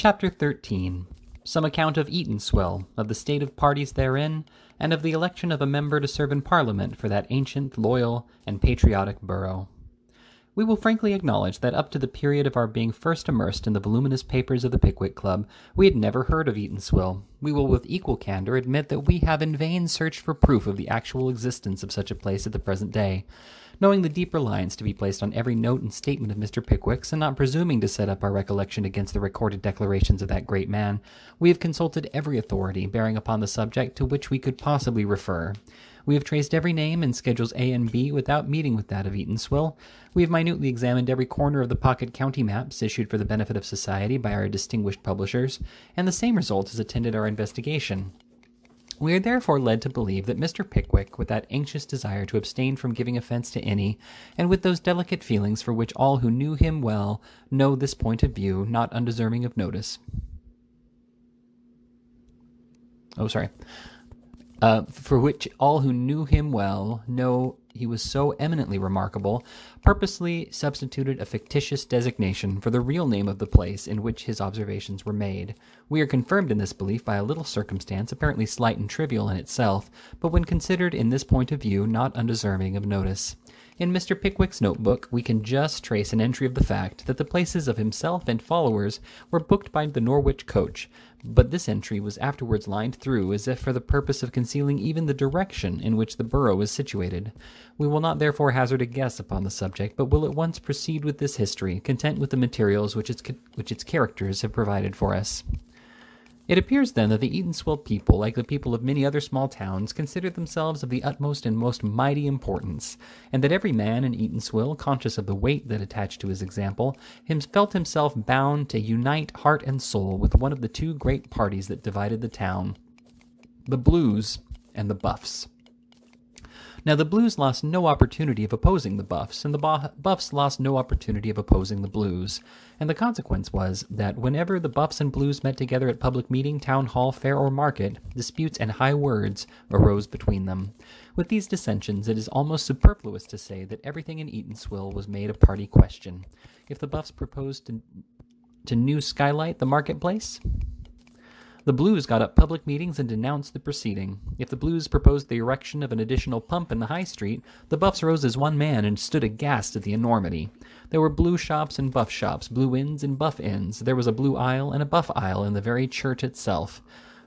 Chapter 13. Some account of Eatanswill, of the state of parties therein, and of the election of a member to serve in Parliament for that ancient, loyal, and patriotic borough. We will frankly acknowledge that up to the period of our being first immersed in the voluminous papers of the Pickwick Club, we had never heard of Eatanswill. We will with equal candor admit that we have in vain searched for proof of the actual existence of such a place at the present day. Knowing the deep reliance to be placed on every note and statement of Mr. Pickwick's, and not presuming to set up our recollection against the recorded declarations of that great man, we have consulted every authority bearing upon the subject to which we could possibly refer. We have traced every name in Schedules A and B without meeting with that of Eatanswill. We have minutely examined every corner of the pocket county maps issued for the benefit of society by our distinguished publishers, and the same result has attended our investigation. We are therefore led to believe that Mr. Pickwick, with that anxious desire to abstain from giving offense to any, and with those delicate feelings for which all who knew him well know this point of view, not undeserving of notice. For which all who knew him well know he was so eminently remarkable, purposely substituted a fictitious designation for the real name of the place in which his observations were made. We are confirmed in this belief by a little circumstance apparently slight and trivial in itself, but when considered in this point of view not undeserving of notice. In Mr. Pickwick's notebook, we can just trace an entry of the fact that the places of himself and followers were booked by the Norwich coach, but this entry was afterwards lined through as if for the purpose of concealing even the direction in which the borough is situated. We will not therefore hazard a guess upon the subject, but will at once proceed with this history, content with the materials which its characters have provided for us. It appears then that the Eatanswill people, like the people of many other small towns, consider themselves of the utmost and most mighty importance, and that every man in Eatanswill, conscious of the weight that attached to his example, felt himself bound to unite heart and soul with one of the two great parties that divided the town, the Blues and the Buffs. Now the Blues lost no opportunity of opposing the Buffs, and the Buffs lost no opportunity of opposing the Blues, and the consequence was that whenever the Buffs and Blues met together at public meeting, town hall, fair, or market, disputes and high words arose between them. With these dissensions, it is almost superfluous to say that everything in Eatanswill was made a party question. If the Buffs proposed to new skylight the marketplace, the Blues got up public meetings and denounced the proceeding. If the Blues proposed the erection of an additional pump in the High Street, the Buffs rose as one man and stood aghast at the enormity. There were Blue shops and Buff shops, Blue inns and Buff inns. There was a Blue aisle and a Buff aisle in the very church itself.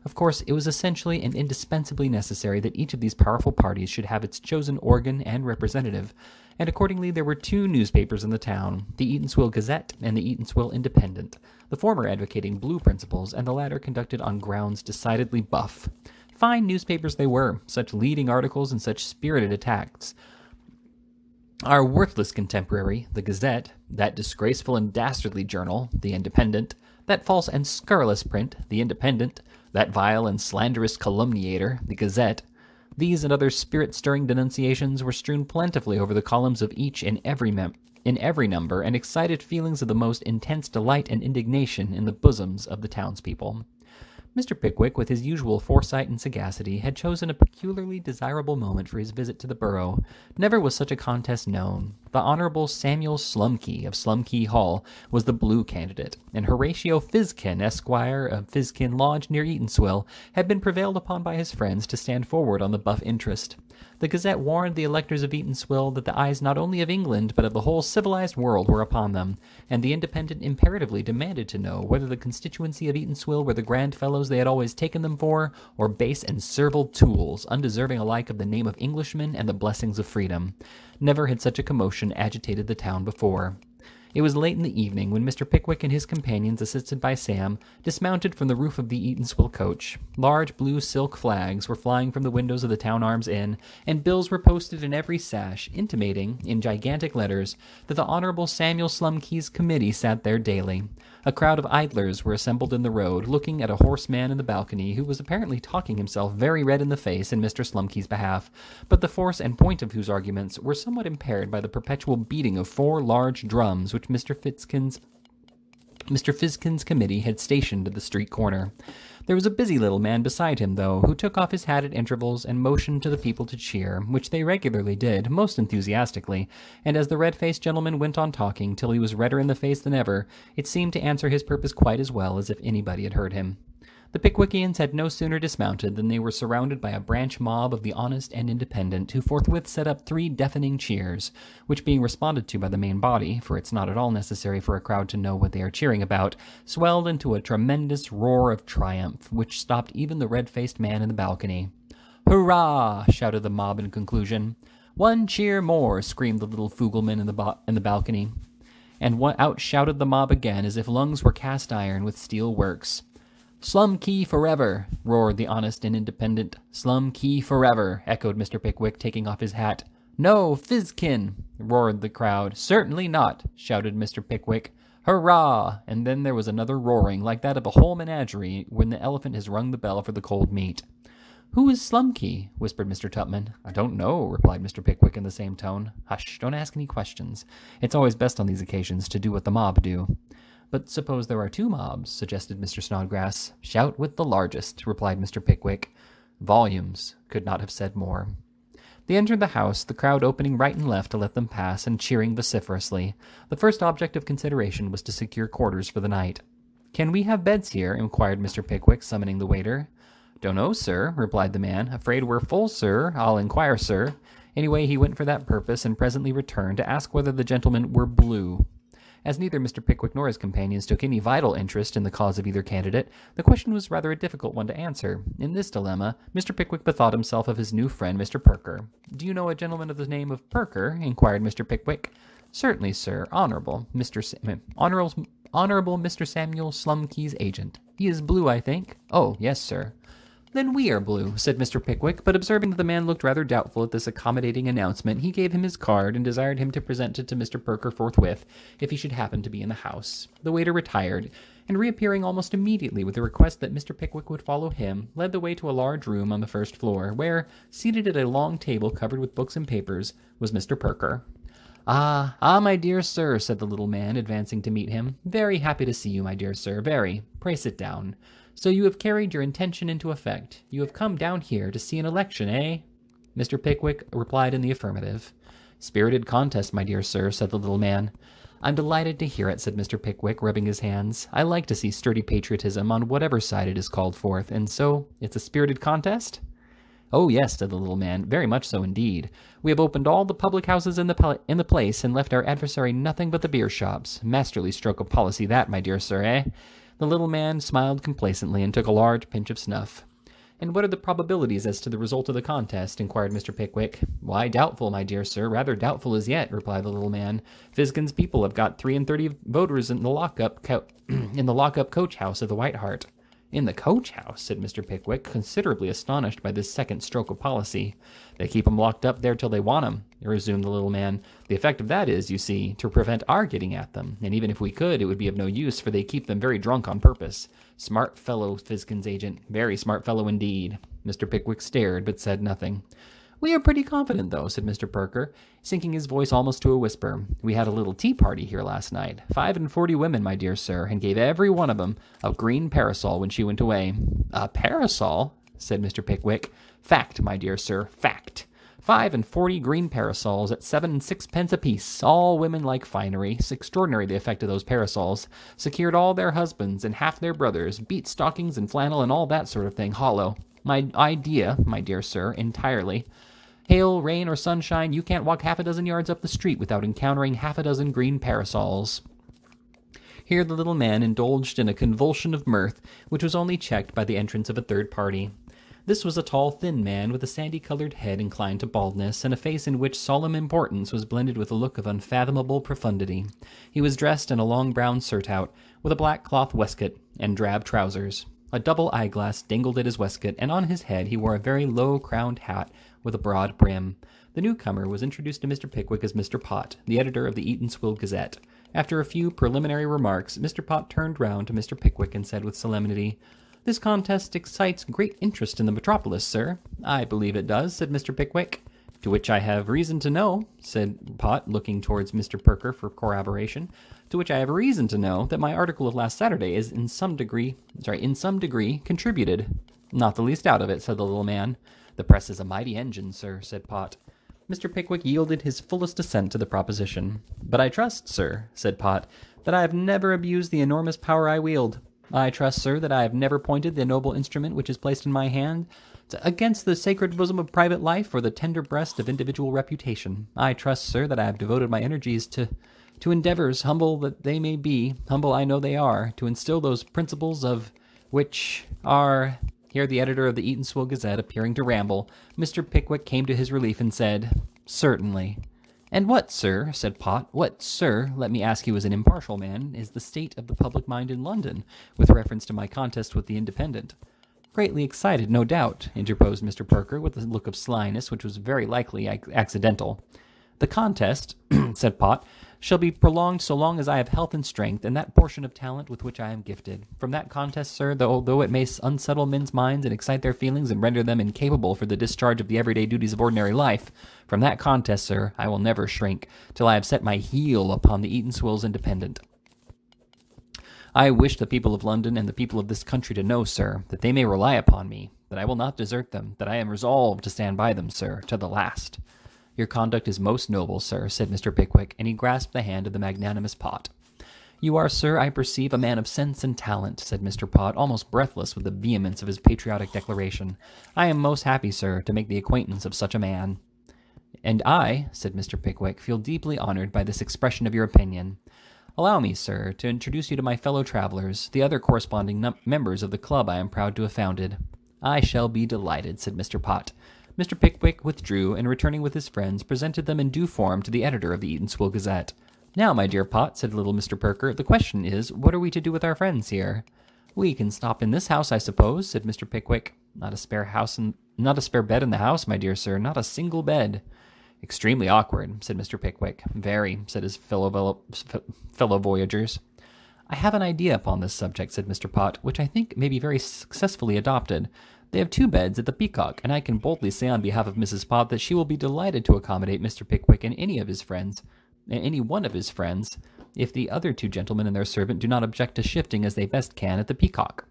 Of course, it was essentially and indispensably necessary that each of these powerful parties should have its chosen organ and representative, and accordingly there were two newspapers in the town, the Eatanswill Gazette and the Eatanswill Independent, the former advocating Blue principles and the latter conducted on grounds decidedly Buff. Fine newspapers they were, such leading articles and such spirited attacks. Our worthless contemporary, the Gazette, that disgraceful and dastardly journal, the Independent, that false and scurrilous print, the Independent, that vile and slanderous calumniator, the Gazette, these and other spirit-stirring denunciations were strewn plentifully over the columns of each in every number, and excited feelings of the most intense delight and indignation in the bosoms of the townspeople. Mr. Pickwick, with his usual foresight and sagacity, had chosen a peculiarly desirable moment for his visit to the borough. Never was such a contest known. The Honorable Samuel Slumkey of Slumkey Hall was the Blue candidate, and Horatio Fizkin, Esquire of Fizkin Lodge near Eatanswill, had been prevailed upon by his friends to stand forward on the Buff interest. The Gazette warned the electors of Eatanswill that the eyes not only of England but of the whole civilized world were upon them, and the Independent imperatively demanded to know whether the constituency of Eatanswill were the grand fellows they had always taken them for, or base and servile tools, undeserving alike of the name of Englishmen and the blessings of freedom. Never had such a commotion agitated the town before. It was late in the evening when Mr. Pickwick and his companions, assisted by Sam, dismounted from the roof of the Eatanswill coach. Large blue silk flags were flying from the windows of the Town Arms Inn, and bills were posted in every sash, intimating, in gigantic letters, that the Honorable Samuel Slumkey's committee sat there daily. A crowd of idlers were assembled in the road, looking at a horseman in the balcony who was apparently talking himself very red in the face in Mr. Slumkey's behalf, but the force and point of whose arguments were somewhat impaired by the perpetual beating of 4 large drums which Mr. Fizkin's committee had stationed at the street corner. There was a busy little man beside him, though, who took off his hat at intervals and motioned to the people to cheer, which they regularly did, most enthusiastically, and as the red-faced gentleman went on talking till he was redder in the face than ever, it seemed to answer his purpose quite as well as if anybody had heard him. The Pickwickians had no sooner dismounted than they were surrounded by a branch mob of the honest and independent, who forthwith set up 3 deafening cheers, which being responded to by the main body, for it's not at all necessary for a crowd to know what they are cheering about, swelled into a tremendous roar of triumph, which stopped even the red-faced man in the balcony. "Hurrah!" shouted the mob in conclusion. "1 cheer more!" screamed the little Fugleman in the balcony. And out shouted the mob again, as if lungs were cast iron with steel works. "Slum Key forever!" roared the honest and independent. "Slum Key forever!" echoed Mr. Pickwick, taking off his hat. "No, Fizkin!" roared the crowd. "Certainly not!" shouted Mr. Pickwick. "Hurrah!" And then there was another roaring, like that of a whole menagerie when the elephant has rung the bell for the cold meat. "Who is Slumkey?" whispered Mr. Tupman. "I don't know," replied Mr. Pickwick in the same tone. "Hush, don't ask any questions. It's always best on these occasions to do what the mob do." "But suppose there are 2 mobs," suggested Mr. Snodgrass. "Shout with the largest," replied Mr. Pickwick. Volumes could not have said more. They entered the house, the crowd opening right and left to let them pass, and cheering vociferously. The first object of consideration was to secure quarters for the night. "Can we have beds here?" inquired Mr. Pickwick, summoning the waiter. "Don't know, sir," replied the man. "Afraid we're full, sir. I'll inquire, sir." Anyway, he went for that purpose, and presently returned to ask whether the gentlemen were blue. As neither Mr. Pickwick nor his companions took any vital interest in the cause of either candidate, the question was rather a difficult one to answer. In this dilemma, Mr. Pickwick bethought himself of his new friend, Mr. Perker. "Do you know a gentleman of the name of Perker?" inquired Mr. Pickwick. "Certainly, sir. Honorable Mr. Samuel Slumkey's agent. He is blue, I think." "Oh, yes, sir." "Then we are blue," said Mr. Pickwick, but observing that the man looked rather doubtful at this accommodating announcement, he gave him his card and desired him to present it to Mr. Perker forthwith, if he should happen to be in the house. The waiter retired, and reappearing almost immediately with a request that Mr. Pickwick would follow him, led the way to a large room on the first floor, where, seated at a long table covered with books and papers, was Mr. Perker. Ah, my dear sir," said the little man, advancing to meet him. "Very happy to see you, my dear sir, very. Pray sit down. So you have carried your intention into effect. You have come down here to see an election, eh?" Mr. Pickwick replied in the affirmative. "Spirited contest, my dear sir," said the little man. "I'm delighted to hear it," said Mr. Pickwick, rubbing his hands. "I like to see sturdy patriotism on whatever side it is called forth, and so it's a spirited contest?" "Oh, yes," said the little man, "very much so indeed. We have opened all the public houses in the place and left our adversary nothing but the beer shops. Masterly stroke of policy that, my dear sir, eh?" The little man smiled complacently and took a large pinch of snuff. "And what are the probabilities as to the result of the contest?" inquired Mr. Pickwick. "Why, doubtful, my dear sir, rather doubtful as yet," replied the little man. "Fizkin's people have got 33 voters in the lock-up coach house of the White Hart." "In the coach house?" said Mr. Pickwick, considerably astonished by this second stroke of policy. "They keep 'em locked up there till they want 'em," resumed the little man. "The effect of that is, you see, to prevent our getting at them, and even if we could, it would be of no use, for they keep them very drunk on purpose. Smart fellow, Fizkin's agent. Very smart fellow indeed." Mr. Pickwick stared, but said nothing. "We are pretty confident, though," said Mr. Perker, sinking his voice almost to a whisper. "We had a little tea party here last night. 45 women, my dear sir, and gave every one of 'em a green parasol when she went away." "A parasol?" said Mr. Pickwick. "Fact, my dear sir, fact. 45 green parasols at 7 and 6 apiece. All women like finery. It's extraordinary the effect of those parasols. Secured all their husbands and half their brothers. Beat stockings and flannel and all that sort of thing. Hollow. My idea, my dear sir, entirely. Hail, rain, or sunshine, you can't walk 6 yards up the street without encountering 6 green parasols." Here the little man indulged in a convulsion of mirth, which was only checked by the entrance of a third party. This was a tall, thin man with a sandy-colored head inclined to baldness, and a face in which solemn importance was blended with a look of unfathomable profundity. He was dressed in a long brown surtout, with a black cloth waistcoat and drab trousers. A double eyeglass dangled at his waistcoat, and on his head he wore a very low-crowned hat with a broad brim. The newcomer was introduced to Mr. Pickwick as Mr. Pott, the editor of the Eatanswill Gazette. After a few preliminary remarks, Mr. Pott turned round to Mr. Pickwick and said with solemnity, "This contest excites great interest in the metropolis, sir." "I believe it does," said Mr. Pickwick. To which I have reason to know, said Pott, looking towards Mr. Perker for corroboration, to which I have reason to know that my article of last Saturday is in some degree contributed. Not the least doubt of it, said the little man. The press is a mighty engine, sir, said Pott. Mr. Pickwick yielded his fullest assent to the proposition. But I trust, sir, said Pott, that I have never abused the enormous power I wield. I trust, sir, that I have never pointed the noble instrument which is placed in my hand against the sacred bosom of private life or the tender breast of individual reputation. I trust, sir, that I have devoted my energies to endeavors, humble that they may be, humble I know they are, to instill those principles of which are... Here the editor of the Eatanswill Gazette, appearing to ramble, Mr. Pickwick came to his relief and said, Certainly. And what, sir, said Pott, what, sir, let me ask you as an impartial man, is the state of the public mind in London, with reference to my contest with the Independent? Greatly excited, no doubt, interposed Mr. Perker, with a look of slyness which was very likely accidental. The contest, said Pott, shall be prolonged so long as I have health and strength, and that portion of talent with which I am gifted. From that contest, sir, though it may unsettle men's minds and excite their feelings and render them incapable for the discharge of the everyday duties of ordinary life, from that contest, sir, I will never shrink, till I have set my heel upon the Eatanswill's Independent. I wish the people of London and the people of this country to know, sir, that they may rely upon me, that I will not desert them, that I am resolved to stand by them, sir, to the last. Your conduct is most noble, sir, said Mr. Pickwick, and he grasped the hand of the magnanimous Pott. You are, sir, I perceive, a man of sense and talent, said Mr. Pott, almost breathless with the vehemence of his patriotic declaration. I am most happy, sir, to make the acquaintance of such a man. And I, said Mr. Pickwick, feel deeply honored by this expression of your opinion. Allow me, sir, to introduce you to my fellow travelers, the other corresponding members of the club I am proud to have founded. I shall be delighted, said Mr. Pott. Mr. Pickwick withdrew, and returning with his friends, presented them in due form to the editor of the Eatanswill Gazette. Now, my dear Pott, said little Mr. Perker, the question is, what are we to do with our friends here? We can stop in this house, I suppose, said Mr. Pickwick. Not a spare bed in the house, my dear sir, not a single bed. Extremely awkward, said Mr. Pickwick. Very, said his fellow voyagers. I have an idea upon this subject, said Mr. Pott, which I think may be very successfully adopted. They have 2 beds at the Peacock, and I can boldly say on behalf of Mrs. Pott that she will be delighted to accommodate Mr. Pickwick and any one of his friends, if the other 2 gentlemen and their servant do not object to shifting as they best can at the Peacock.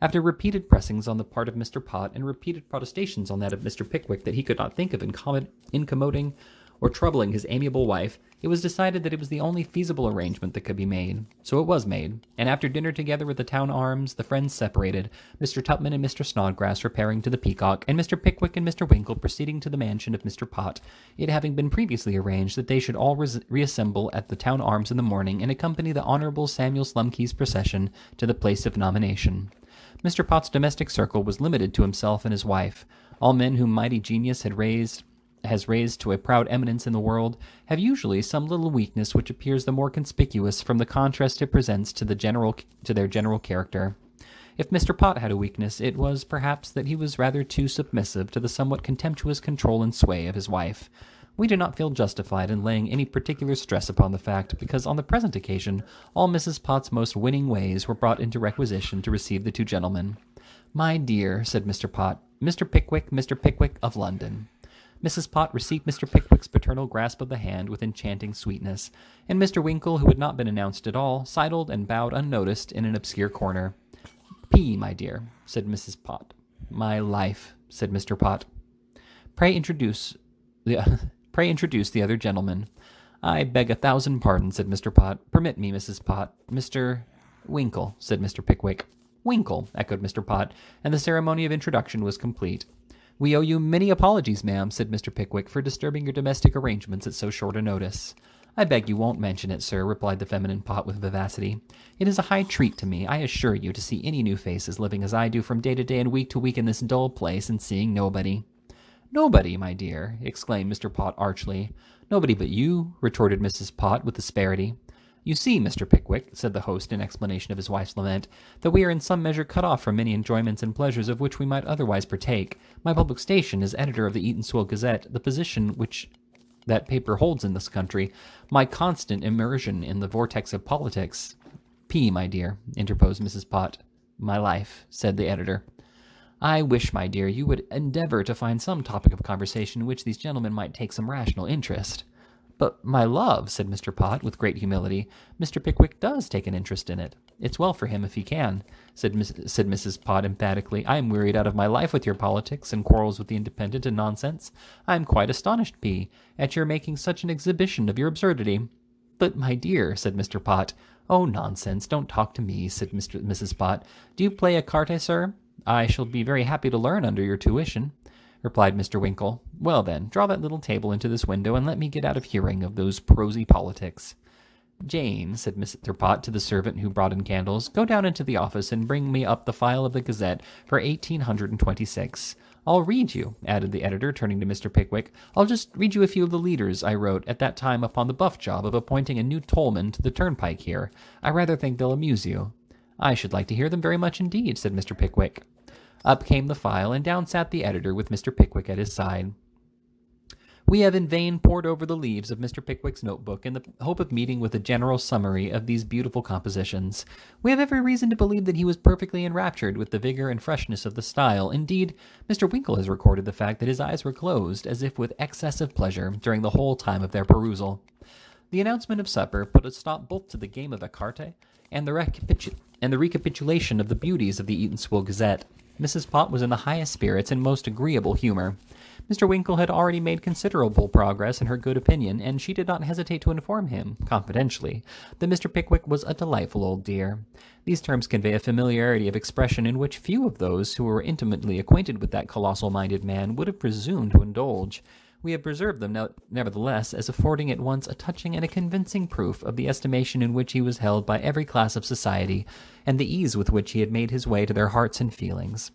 After repeated pressings on the part of Mr. Pott and repeated protestations on that of Mr. Pickwick that he could not think of incommoding or troubling his amiable wife, it was decided that it was the only feasible arrangement that could be made. So it was made, and after dinner together at the Town Arms, the friends separated, Mr. Tupman and Mr. Snodgrass repairing to the Peacock, and Mr. Pickwick and Mr. Winkle proceeding to the mansion of Mr. Pott, it having been previously arranged that they should all reassemble at the Town Arms in the morning and accompany the Honourable Samuel Slumkey's procession to the place of nomination. Mr. Pott's domestic circle was limited to himself and his wife. All men whom mighty genius has raised to a proud eminence in the world, have usually some little weakness which appears the more conspicuous from the contrast it presents to their general character. If Mr. Pott had a weakness, it was, perhaps, that he was rather too submissive to the somewhat contemptuous control and sway of his wife. We do not feel justified in laying any particular stress upon the fact, because on the present occasion all Mrs. Pott's most winning ways were brought into requisition to receive the 2 gentlemen. My dear, said Mr. Pott, Mr. Pickwick of London. Mrs. Pott received Mr. Pickwick's paternal grasp of the hand with enchanting sweetness, and Mr. Winkle, who had not been announced at all, sidled and bowed unnoticed in an obscure corner. P, my dear, said Mrs. Pott. My life, said Mr. Pott. Pray introduce the other gentleman. I beg 1,000 pardons, said Mr. Pott. Permit me, Mrs. Pott. Mr. Winkle, said Mr. Pickwick. Winkle, echoed Mr. Pott, and the ceremony of introduction was complete. We owe you many apologies, ma'am, said Mr. Pickwick, for disturbing your domestic arrangements at so short a notice. I beg you won't mention it, sir, replied the feminine Pott with vivacity. It is a high treat to me, I assure you, to see any new faces living as I do from day to day and week to week in this dull place and seeing nobody. Nobody, my dear, exclaimed Mr. Pott archly. Nobody but you, retorted Mrs. Pott with asperity. You see, Mr. Pickwick, said the host in explanation of his wife's lament, that we are in some measure cut off from many enjoyments and pleasures of which we might otherwise partake. My public station as editor of the Eatanswill Gazette, the position which that paper holds in this country, my constant immersion in the vortex of politics. P, my dear, interposed Mrs. Pott. My life, said the editor. I wish, my dear, you would endeavor to find some topic of conversation in which these gentlemen might take some rational interest. But, my love, said Mr. Pott with great humility, Mr. Pickwick does take an interest in it. It's well for him if he can, said Mrs. Pott emphatically. I am wearied out of my life with your politics and quarrels with the Independent and nonsense. I am quite astonished, P., at your making such an exhibition of your absurdity. But, my dear, said Mr. Pott. Oh, nonsense, don't talk to me, said Mrs. Pott. Do you play écarté, sir? I shall be very happy to learn under your tuition, replied Mr. Winkle. Well, then, draw that little table into this window and let me get out of hearing of those prosy politics. Jane, said Mr. Pott to the servant who brought in candles, go down into the office and bring me up the file of the Gazette for 1826. I'll read you, added the editor, turning to Mr. Pickwick. I'll just read you a few of the leaders I wrote at that time upon the buff job of appointing a new tollman to the turnpike here. I rather think they'll amuse you. I should like to hear them very much indeed, said Mr. Pickwick. Up came the file, and down sat the editor with Mr. Pickwick at his side. We have in vain pored over the leaves of Mr. Pickwick's notebook in the hope of meeting with a general summary of these beautiful compositions. We have every reason to believe that he was perfectly enraptured with the vigor and freshness of the style. Indeed, Mr. Winkle has recorded the fact that his eyes were closed, as if with excess of pleasure, during the whole time of their perusal. The announcement of supper put a stop both to the game of écarté and the recapitulation of the beauties of the Eatanswill Gazette. Mrs. Pott was in the highest spirits and most agreeable humor. Mr. Winkle had already made considerable progress in her good opinion, and she did not hesitate to inform him, confidentially, that Mr. Pickwick was a delightful old dear. These terms convey a familiarity of expression in which few of those who were intimately acquainted with that colossal-minded man would have presumed to indulge. We have preserved them, nevertheless, as affording at once a touching and a convincing proof of the estimation in which he was held by every class of society, and the ease with which he had made his way to their hearts and feelings.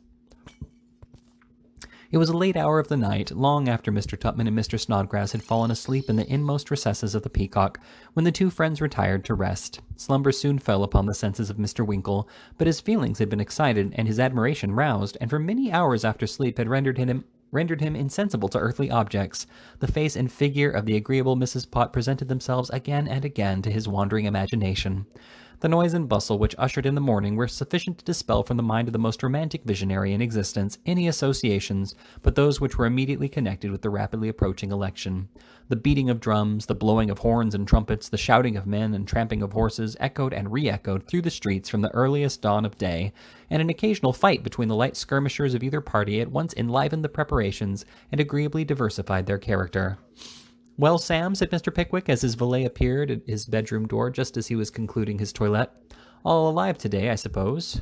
It was a late hour of the night, long after Mr. Tupman and Mr. Snodgrass had fallen asleep in the inmost recesses of the Peacock, when the two friends retired to rest. Slumber soon fell upon the senses of Mr. Winkle, but his feelings had been excited and his admiration roused, and for many hours after sleep had rendered him insensible to earthly objects. The face and figure of the agreeable Mrs. Pott presented themselves again and again to his wandering imagination. The noise and bustle which ushered in the morning were sufficient to dispel from the mind of the most romantic visionary in existence any associations but those which were immediately connected with the rapidly approaching election. The beating of drums, the blowing of horns and trumpets, the shouting of men and tramping of horses echoed and re-echoed through the streets from the earliest dawn of day, and an occasional fight between the light skirmishers of either party at once enlivened the preparations and agreeably diversified their character. Well, Sam, said Mr. Pickwick, as his valet appeared at his bedroom door just as he was concluding his toilette. All alive today, I suppose?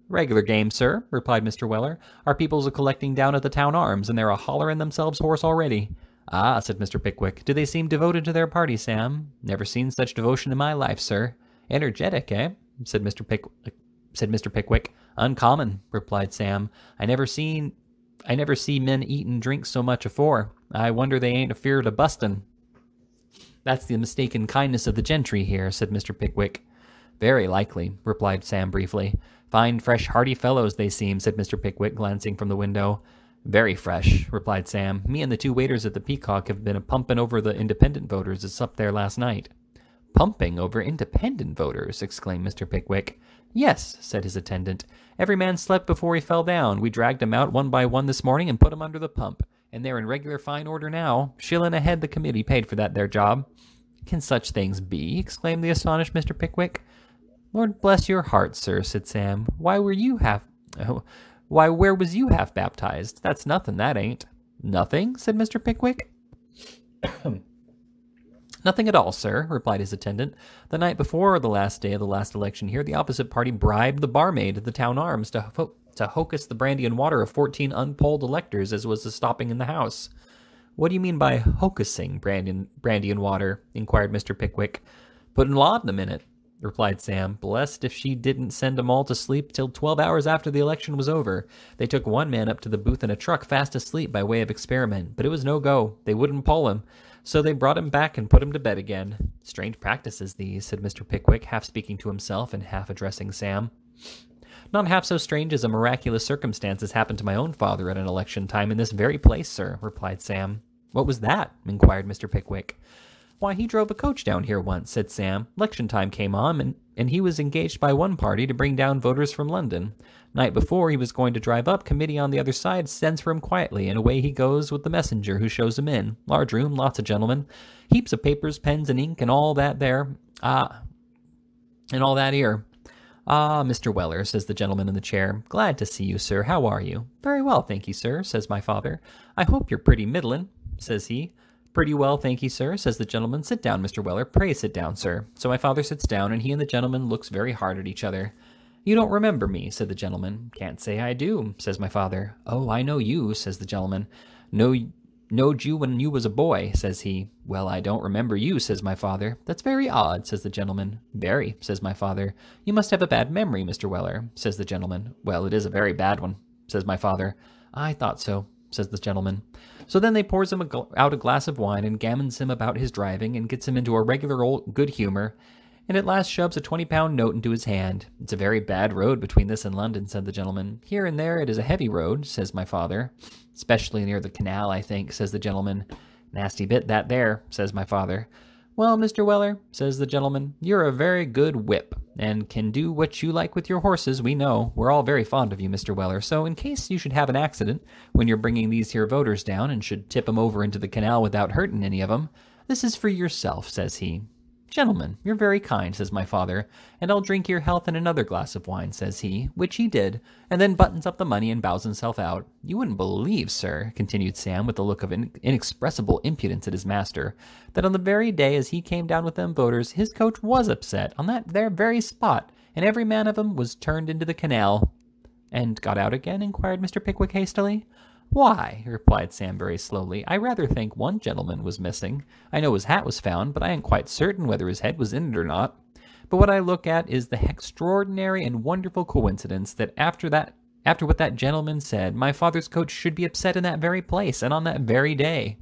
Regular game, sir, replied Mr. Weller. Our people's a-collecting down at the Town Arms, and they're a-hollering themselves hoarse already. Ah, said Mr. Pickwick, do they seem devoted to their party, Sam? Never seen such devotion in my life, sir. Energetic, eh? said Mr. Pickwick. Uncommon, replied Sam. I never see men eat and drink so much afore. I wonder they ain't afeard of bustin'. That's the mistaken kindness of the gentry here, said Mr. Pickwick. Very likely, replied Sam briefly. Fine, fresh, hearty fellows they seem, said Mr. Pickwick, glancing from the window. Very fresh, replied Sam. Me and the two waiters at the Peacock have been a-pumping over the independent voters as up there last night. Pumping over independent voters, exclaimed Mr. Pickwick. Yes, said his attendant. Every man slept before he fell down. We dragged 'em out one by one this morning and put 'em under the pump. And they're in regular fine order now. Shillin' a head the committee paid for that there job. Can such things be? Exclaimed the astonished Mr. Pickwick. Lord bless your heart, sir, said Sam. Where was you half baptized? That's nothing, that ain't. Nothing? Said Mr. Pickwick. Nothing at all, sir, replied his attendant. The night before the last day of the last election here, the opposite party bribed the barmaid at the Town Arms to hocus the brandy and water of 14 unpolled electors as was the stopping in the house. What do you mean by hocusing brandy and water? Inquired Mr. Pickwick. Putting laudanum in it, replied Sam. Blessed if she didn't send 'em all to sleep till 12 hours after the election was over. They took one man up to the booth in a truck fast asleep by way of experiment, but it was no go. They wouldn't poll him. So they brought him back and put him to bed again. Strange practices these, said Mr. Pickwick, half speaking to himself and half addressing Sam. Not half so strange as a miraculous circumstance has happened to my own father at an election time in this very place, sir, replied Sam. What was that? Inquired Mr. Pickwick. Why, he drove a coach down here once, said Sam. Election time came on, and he was engaged by one party to bring down voters from London. Night before he was going to drive up, committee on the other side sends for him quietly, and away he goes with the messenger who shows him in. Large room, lots of gentlemen, heaps of papers, pens, and ink, and all that there. And all that here. Ah, Mr. Weller, says the gentleman in the chair. Glad to see you, sir. How are you? Very well, thank you, sir, says my father. I hope you're pretty middlin', says he. Pretty well, thank you, sir, says the gentleman. Sit down, Mr. Weller. Pray sit down, sir. So my father sits down, and he and the gentleman looks very hard at each other. You don't remember me, said the gentleman. Can't say I do, says my father. Oh, I know you, says the gentleman. Knowed you when you was a boy, says he. Well, I don't remember you, says my father. That's very odd, says the gentleman. Very, says my father. You must have a bad memory, Mr. Weller, says the gentleman. Well, it is a very bad one, says my father. I thought so, says the gentleman. So then they pours him out a glass of wine and gammons him about his driving and gets him into a regular old good humor, and at last shoves a 20-pound note into his hand. It's a very bad road between this and London, said the gentleman. Here and there it is a heavy road, says my father. Especially near the canal, I think, says the gentleman. Nasty bit that there, says my father. Well, Mr. Weller, says the gentleman, you're a very good whip, and can do what you like with your horses, we know. We're all very fond of you, Mr. Weller, so in case you should have an accident when you're bringing these here voters down and should tip 'em over into the canal without hurting any of 'em, this is for yourself, says he. Gentlemen, you're very kind, says my father, and I'll drink your health in another glass of wine, says he, which he did, and then buttons up the money and bows himself out. You wouldn't believe, sir, continued Sam with a look of inexpressible impudence at his master, that on the very day as he came down with them voters, his coach was upset on that there very spot, and every man of 'em was turned into the canal. And got out again? Inquired Mr. Pickwick hastily. Why, replied Sam very slowly, I rather think one gentleman was missing. I know his hat was found, but I ain't quite certain whether his head was in it or not. But what I look at is the extraordinary and wonderful coincidence that after what that gentleman said, my father's coach should be upset in that very place and on that very day.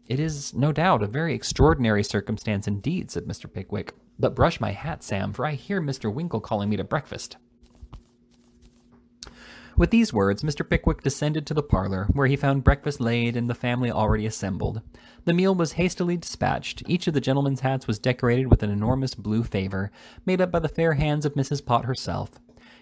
It is, no doubt, a very extraordinary circumstance indeed, said Mr. Pickwick. But brush my hat, Sam, for I hear Mr. Winkle calling me to breakfast. With these words, Mr. Pickwick descended to the parlor, where he found breakfast laid and the family already assembled. The meal was hastily dispatched. Each of the gentlemen's hats was decorated with an enormous blue favor, made up by the fair hands of Mrs. Pott herself.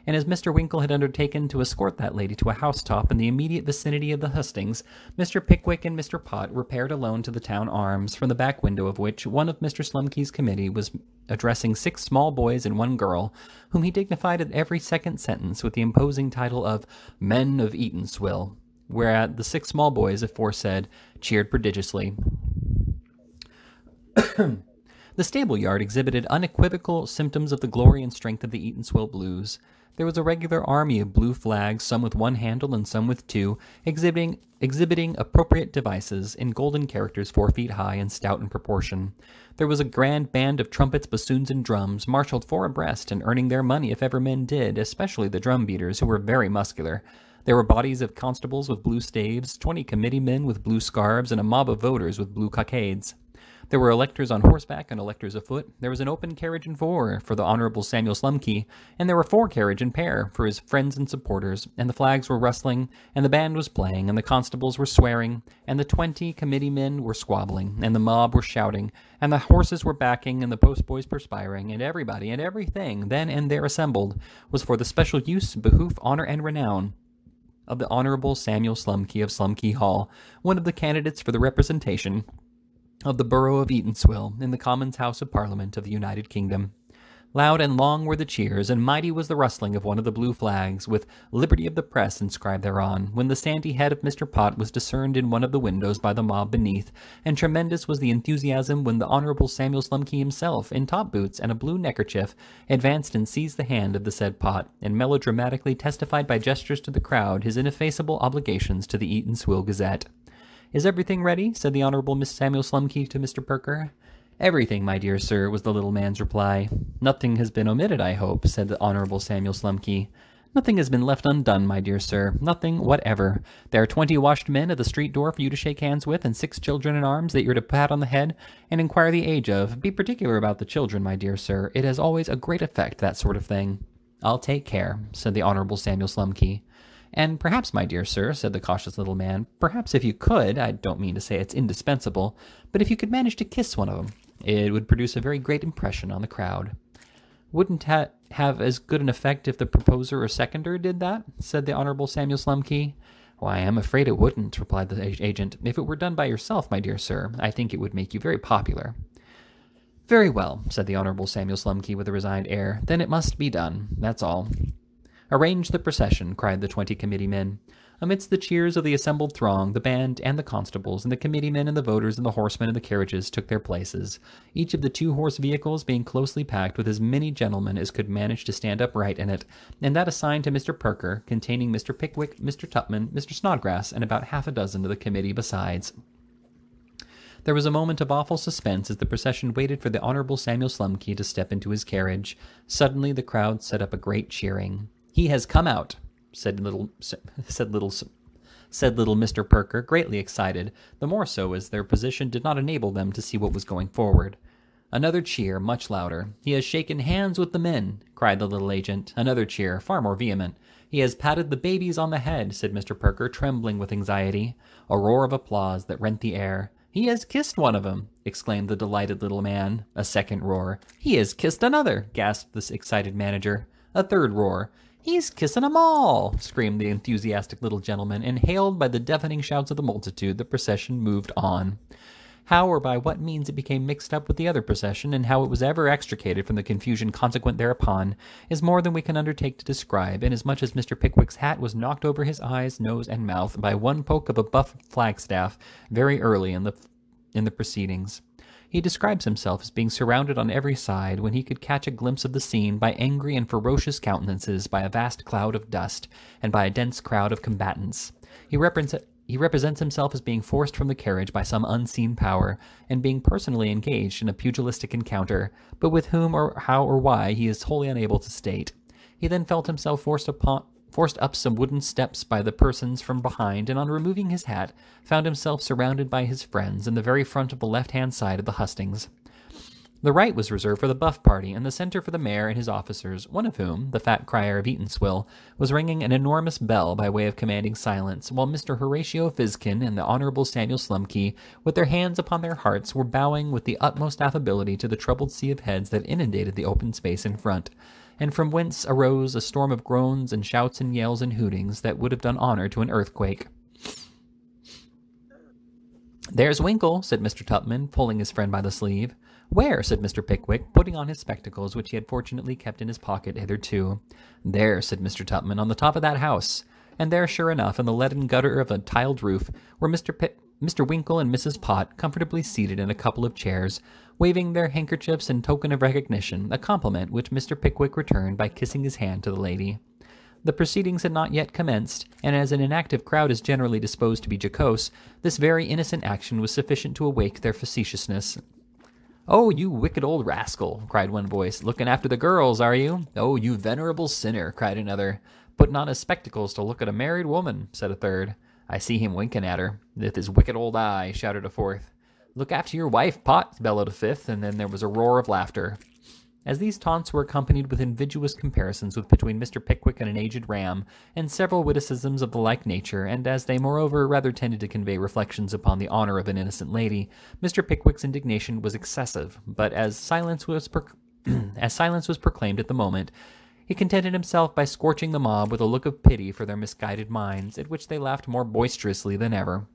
And as Mr. Winkle had undertaken to escort that lady to a housetop in the immediate vicinity of the hustings, Mr. Pickwick and Mr. Pott repaired alone to the town arms, from the back window of which one of Mr. Slumkey's committee was addressing 6 small boys and 1 girl, whom he dignified at every second sentence with the imposing title of Men of Eatanswill, whereat the 6 small boys aforesaid cheered prodigiously. The stable yard exhibited unequivocal symptoms of the glory and strength of the Eatanswill Blues. There was a regular army of blue flags, some with 1 handle and some with 2, exhibiting appropriate devices in golden characters 4 feet high and stout in proportion. There was a grand band of trumpets, bassoons, and drums, marshaled 4 abreast and earning their money if ever men did, especially the drum beaters, who were very muscular. There were bodies of constables with blue staves, 20 committee men with blue scarves, and a mob of voters with blue cockades. There were electors on horseback and electors afoot. There was an open carriage and 4 for the Honorable Samuel Slumkey, and there were 4 carriage and pair for his friends and supporters, and the flags were rustling, and the band was playing, and the constables were swearing, and the 20 committee men were squabbling, and the mob were shouting, and the horses were backing, and the postboys perspiring, and everybody and everything then and there assembled was for the special use, behoof, honor, and renown of the Honorable Samuel Slumkey of Slumkey Hall, one of the candidates for the representation of the borough of Eatanswill in the Commons House of Parliament of the United Kingdom. Loud and long were the cheers, and mighty was the rustling of one of the blue flags, with Liberty of the Press inscribed thereon, when the sandy head of Mr. Pott was discerned in one of the windows by the mob beneath, and tremendous was the enthusiasm when the Honourable Samuel Slumkey himself, in top boots and a blue neckerchief, advanced and seized the hand of the said Pott, and melodramatically testified by gestures to the crowd his ineffaceable obligations to the Eatanswill Gazette. "Is everything ready?" said the Honourable Miss Samuel Slumkey to Mr. Perker. "Everything, my dear sir," was the little man's reply. "Nothing has been omitted, I hope," said the Honourable Samuel Slumkey. "Nothing has been left undone, my dear sir. Nothing whatever. There are 20 washed men at the street door for you to shake hands with, and 6 children in arms that you're to pat on the head and inquire the age of. Be particular about the children, my dear sir. It has always a great effect, that sort of thing." "I'll take care," said the Honourable Samuel Slumkey. "And perhaps, my dear sir," said the cautious little man, "perhaps if you could, I don't mean to say it's indispensable, but if you could manage to kiss one of them, it would produce a very great impression on the crowd." Wouldn't have as good an effect if the proposer or seconder did that, said the Honorable Samuel Slumkey. Why, I am afraid it wouldn't, replied the agent. If it were done by yourself, my dear sir, I think it would make you very popular. Very well, said the Honorable Samuel Slumkey with a resigned air. Then it must be done, that's all. Arrange the procession, cried the 20 committeemen. Amidst the cheers of the assembled throng, the band and the constables and the committeemen and the voters and the horsemen and the carriages took their places, each of the 2-horse vehicles being closely packed with as many gentlemen as could manage to stand upright in it, and that assigned to Mr. Perker, containing Mr. Pickwick, Mr. Tupman, Mr. Snodgrass, and about half a dozen of the committee besides. There was a moment of awful suspense as the procession waited for the Honorable Samuel Slumkey to step into his carriage. Suddenly the crowd set up a great cheering. "He has come out," said little Mr. Perker, greatly excited, the more so as their position did not enable them to see what was going forward. Another cheer, much louder. "He has shaken hands with the men," cried the little agent. Another cheer, far more vehement. "He has patted the babies on the head," said Mr. Perker, trembling with anxiety. A roar of applause that rent the air. "He has kissed one of 'em," exclaimed the delighted little man. A second roar. "He has kissed another," gasped the excited manager. A third roar. "He's kissing 'em all," screamed the enthusiastic little gentleman, and hailed by the deafening shouts of the multitude, the procession moved on. How or by what means it became mixed up with the other procession, and how it was ever extricated from the confusion consequent thereupon, is more than we can undertake to describe, inasmuch as Mr. Pickwick's hat was knocked over his eyes, nose, and mouth by one poke of a buff flagstaff very early in the proceedings. He describes himself as being surrounded on every side, when he could catch a glimpse of the scene, by angry and ferocious countenances, by a vast cloud of dust, and by a dense crowd of combatants. He represents himself as being forced from the carriage by some unseen power, and being personally engaged in a pugilistic encounter, but with whom or how or why he is wholly unable to state. He then felt himself forced up some wooden steps by the persons from behind, and on removing his hat, found himself surrounded by his friends in the very front of the left-hand side of the hustings. The right was reserved for the buff party, and the center for the mayor and his officers, one of whom, the fat crier of Eatanswill, was ringing an enormous bell by way of commanding silence, while Mr. Horatio Fizkin and the Honorable Samuel Slumkey, with their hands upon their hearts, were bowing with the utmost affability to the troubled sea of heads that inundated the open space in front, and from whence arose a storm of groans and shouts and yells and hootings that would have done honor to an earthquake. "There's Winkle," said Mr. Tupman, pulling his friend by the sleeve. "Where?" said Mr. Pickwick, putting on his spectacles, which he had fortunately kept in his pocket hitherto. "There," said Mr. Tupman, "on the top of that house." And there, sure enough, in the leaden gutter of a tiled roof, were Mr. Winkle and Mrs. Pott, comfortably seated in a couple of chairs, waving their handkerchiefs in token of recognition, a compliment which Mr. Pickwick returned by kissing his hand to the lady. The proceedings had not yet commenced, and as an inactive crowd is generally disposed to be jocose, this very innocent action was sufficient to awake their facetiousness. "Oh, you wicked old rascal," cried one voice. "Looking after the girls, are you?" "Oh, you venerable sinner," cried another. "Putting on his spectacles to look at a married woman," said a third. "I see him winking at her with his wicked old eye," shouted a fourth. "Look after your wife, Pot," bellowed a fifth, and then there was a roar of laughter. As these taunts were accompanied with invidious comparisons between Mr. Pickwick and an aged ram, and several witticisms of the like nature, and as they moreover rather tended to convey reflections upon the honor of an innocent lady, Mr. Pickwick's indignation was excessive, but as silence was proclaimed at the moment, he contented himself by scorching the mob with a look of pity for their misguided minds, at which they laughed more boisterously than ever.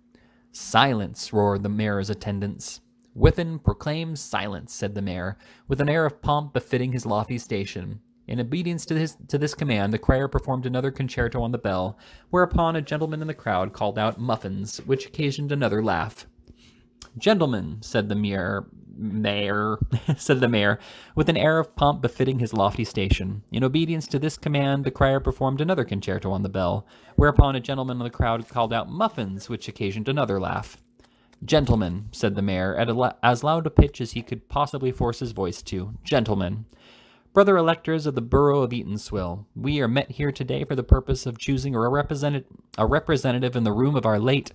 "Silence!" roared the mayor's attendants. "Within proclaims silence," said the mayor, with an air of pomp befitting his lofty station. In obedience to this command, the crier performed another concerto on the bell, whereupon a gentleman in the crowd called out "muffins," which occasioned another laugh. "Gentlemen," said the mayor, with an air of pomp befitting his lofty station. In obedience to this command, the crier performed another concerto on the bell, whereupon a gentleman in the crowd called out "muffins," which occasioned another laugh. "Gentlemen," said the mayor, at as loud a pitch as he could possibly force his voice to, "gentlemen, brother electors of the borough of Eatanswill, we are met here today for the purpose of choosing a representative in the room of our late—"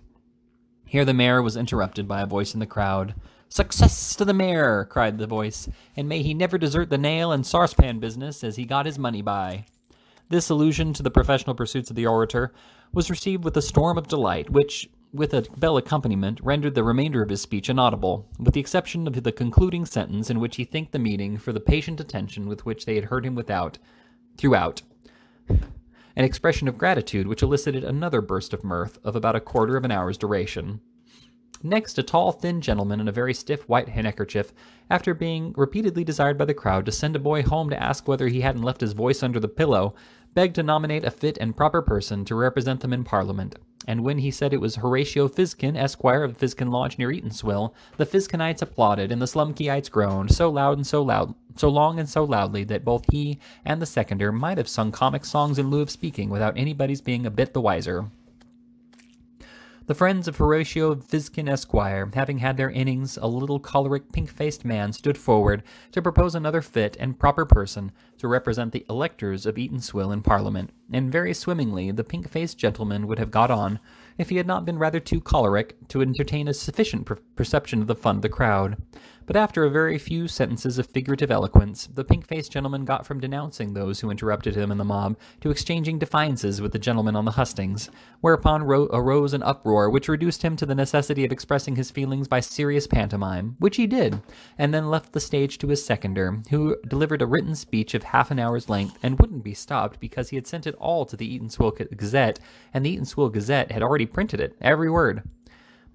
Here the mayor was interrupted by a voice in the crowd. "Success to the mayor!" cried the voice, "and may he never desert the nail and saucepan business as he got his money by." This allusion to the professional pursuits of the orator was received with a storm of delight, which, with a bell accompaniment, rendered the remainder of his speech inaudible, with the exception of the concluding sentence in which he thanked the meeting for the patient attention with which they had heard him throughout, an expression of gratitude which elicited another burst of mirth of about a quarter of an hour's duration. Next, a tall, thin gentleman in a very stiff white handkerchief, after being repeatedly desired by the crowd to send a boy home to ask whether he hadn't left his voice under the pillow, begged to nominate a fit and proper person to represent them in Parliament. And when he said it was Horatio Fizkin, Esquire of Fizkin Lodge near Eatanswill, the Fizkinites applauded, and the Slumkeyites groaned, so long and so loudly that both he and the seconder might have sung comic songs in lieu of speaking without anybody's being a bit the wiser. The friends of Horatio Fizkin Esquire, having had their innings, a little choleric, pink-faced man stood forward to propose another fit and proper person to represent the electors of Eatanswill in Parliament, and very swimmingly the pink-faced gentleman would have got on, if he had not been rather too choleric to entertain a sufficient perception of the fun of the crowd. But after a very few sentences of figurative eloquence, the pink-faced gentleman got from denouncing those who interrupted him in the mob to exchanging defiances with the gentleman on the hustings, whereupon arose an uproar which reduced him to the necessity of expressing his feelings by serious pantomime, which he did, and then left the stage to his seconder, who delivered a written speech of half an hour's length, and wouldn't be stopped because he had sent it all to the Eatanswill Gazette, and the Eatanswill Gazette had already printed it, every word.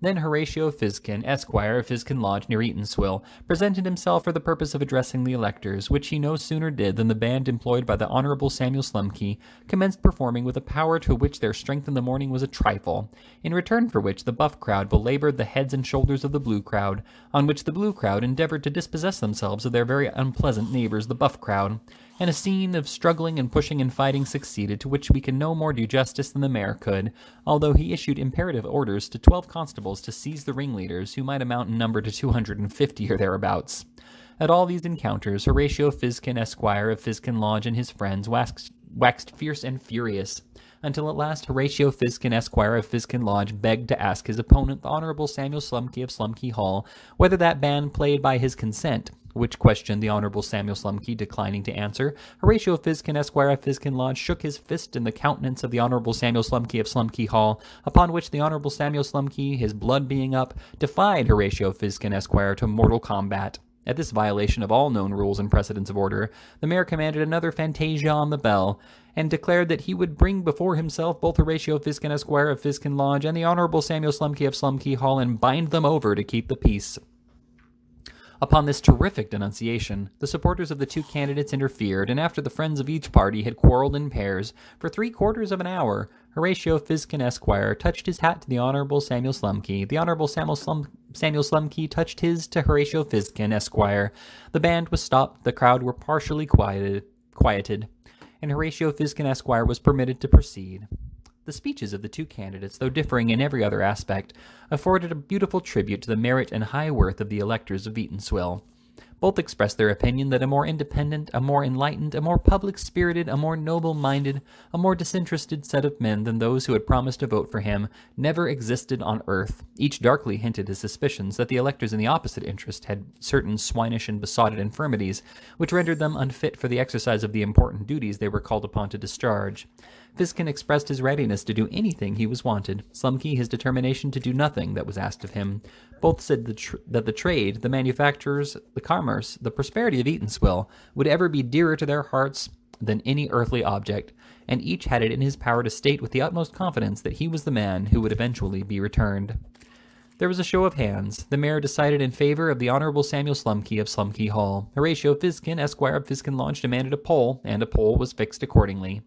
Then Horatio Fizkin, Esquire of Fizkin Lodge near Eatanswill, presented himself for the purpose of addressing the electors, which he no sooner did than the band employed by the Honourable Samuel Slumkey commenced performing with a power to which their strength in the morning was a trifle, in return for which the buff crowd belaboured the heads and shoulders of the blue crowd, on which the blue crowd endeavoured to dispossess themselves of their very unpleasant neighbours, the buff crowd, and a scene of struggling and pushing and fighting succeeded, to which we can no more do justice than the mayor could, although he issued imperative orders to 12 constables to seize the ringleaders, who might amount in number to 250 or thereabouts. At all these encounters, Horatio Fizkin, Esquire of Fizkin Lodge, and his friends waxed fierce and furious, until at last Horatio Fizkin, Esquire of Fizkin Lodge, begged to ask his opponent, the Honourable Samuel Slumkey of Slumkey Hall, whether that band played by his consent, which question the Honourable Samuel Slumkey declining to answer. Horatio Fizkin, Esquire of Fizkin Lodge, shook his fist in the countenance of the Honourable Samuel Slumkey of Slumkey Hall, upon which the Honourable Samuel Slumkey, his blood being up, defied Horatio Fizkin, Esquire, to mortal combat. At this violation of all known rules and precedents of order, the mayor commanded another fantasia on the bell, and declared that he would bring before himself both Horatio Fizkin, Esquire of Fizkin Lodge, and the Honourable Samuel Slumkey of Slumkey Hall, and bind them over to keep the peace. Upon this terrific denunciation, the supporters of the two candidates interfered, and after the friends of each party had quarrelled in pairs for 3/4 of an hour, Horatio Fizkin, Esquire, touched his hat to the Honourable Samuel Slumkey. The Honourable Samuel Slumkey touched his to Horatio Fizkin, Esquire. The band was stopped, the crowd were partially quieted, and Horatio Fizkin, Esquire, was permitted to proceed. The speeches of the two candidates, though differing in every other aspect, afforded a beautiful tribute to the merit and high worth of the electors of Eatanswill. Both expressed their opinion that a more independent, a more enlightened, a more public-spirited, a more noble-minded, a more disinterested set of men than those who had promised to vote for him never existed on earth. Each darkly hinted his suspicions that the electors in the opposite interest had certain swinish and besotted infirmities, which rendered them unfit for the exercise of the important duties they were called upon to discharge. Fizkin expressed his readiness to do anything he was wanted, Slumkey his determination to do nothing that was asked of him. Both said that the trade, the manufactures, the commerce, the prosperity of Eatanswill would ever be dearer to their hearts than any earthly object, and each had it in his power to state with the utmost confidence that he was the man who would eventually be returned. There was a show of hands. The mayor decided in favor of the Honourable Samuel Slumkey of Slumkey Hall. Horatio Fizkin, Esquire of Fizkin Lodge, demanded a poll, and a poll was fixed accordingly.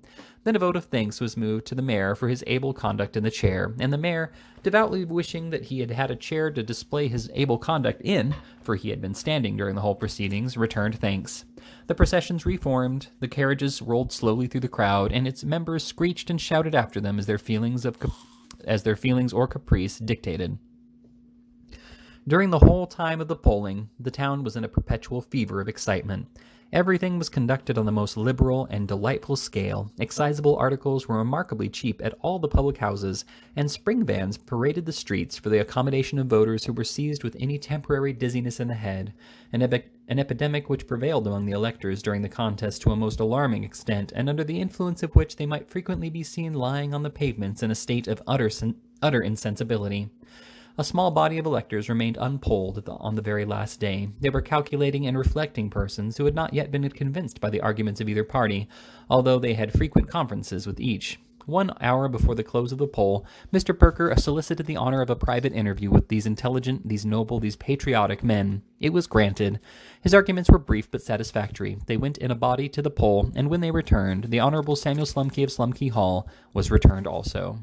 Then a vote of thanks was moved to the mayor for his able conduct in the chair, and the mayor, devoutly wishing that he had had a chair to display his able conduct in, for he had been standing during the whole proceedings, returned thanks. The processions reformed, the carriages rolled slowly through the crowd, and its members screeched and shouted after them as their feelings or caprice dictated. During the whole time of the polling, the town was in a perpetual fever of excitement. Everything was conducted on the most liberal and delightful scale. Excisable articles were remarkably cheap at all the public houses, and spring vans paraded the streets for the accommodation of voters who were seized with any temporary dizziness in the head, an epidemic which prevailed among the electors during the contest to a most alarming extent, and under the influence of which they might frequently be seen lying on the pavements in a state of utter insensibility. A small body of electors remained unpolled on the very last day. They were calculating and reflecting persons who had not yet been convinced by the arguments of either party, although they had frequent conferences with each. 1 hour before the close of the poll, Mr. Perker solicited the honor of a private interview with these intelligent, these noble, these patriotic men. It was granted. His arguments were brief but satisfactory. They went in a body to the poll, and when they returned, the Honorable Samuel Slumkey of Slumkey Hall was returned also.